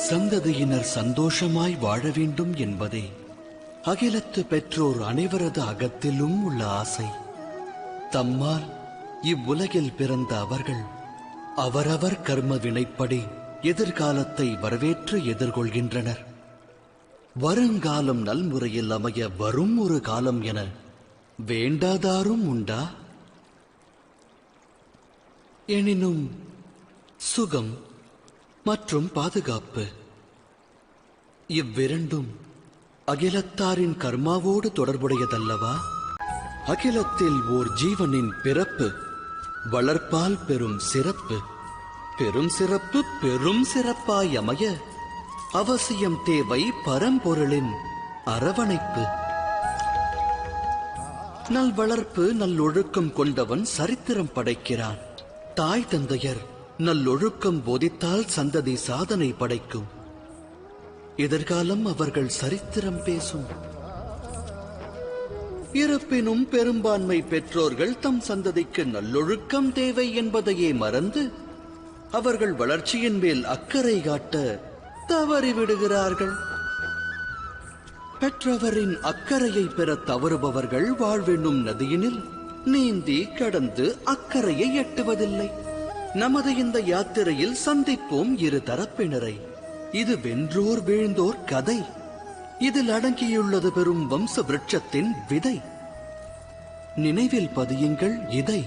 சந்ததியினர் சந்தோஷமாய் வாழ வேண்டும் என்பதே அகிலத்து பெற்றோர் அனைவரது அகத்திலும் உள்ள ஆசை. தம்மால் இவ்வுலகில் பிறந்த அவர்கள் அவரவர் கர்ம வினைப்படி எதிர்காலத்தை வரவேற்று எதிர்கொள்கின்றனர். வருங்காலம் நல்முறையில் அமைய வரும் ஒரு காலம் என வேண்டாதாரும் உண்டா? எனினும் சுகம் மற்றும் பாதுகாப்பு இவ்விரண்டும் அகிலத்தாரின் கர்மாவோடு தொடர்புடையதல்லவா? அகிலத்தில் ஓர் ஜீவனின் பிறப்பு வளர்ப்பால் பெரும் சிறப்பு, பெரும் சிறப்பு பெரும் சிறப்பாய் அமைய அவசியம் தேவை பரம்பொருளின் அரவணைப்பு. நல் வளர்ப்பு நல்லொழுக்கம் கொண்டவன் சரித்திரம் படைக்கிறான். தாய் தந்தையர் நல்லொழுக்கம் போதித்தால் சந்ததி சாதனை படைக்கும். எதிர்காலம் அவர்கள் சரித்திரம் பேசும். இருப்பினும் பெரும்பான்மை பெற்றோர்கள் தம் சந்ததிக்கு நல்லொழுக்கம் தேவை என்பதையே மறந்து அவர்கள் வளர்ச்சியின் மேல் அக்கறை காட்ட தவறிவிடுகிறார்கள். பெற்றவரின் அக்கறையை பெற தவறுபவர்கள் வாழ்வென்னும் நதியினில் நீந்தி கடந்து அக்கறையை எட்டுவதில்லை. நமது இந்த யாத்திரையில் சந்திப்போம் இரு தரப்பினரை. இது வென்றோர் வீழ்ந்தோர் கதை. இதில் அடங்கியுள்ளது பெரும் வம்ச விருட்சத்தின் விதை. நினைவில் பதியுங்கள் இதை.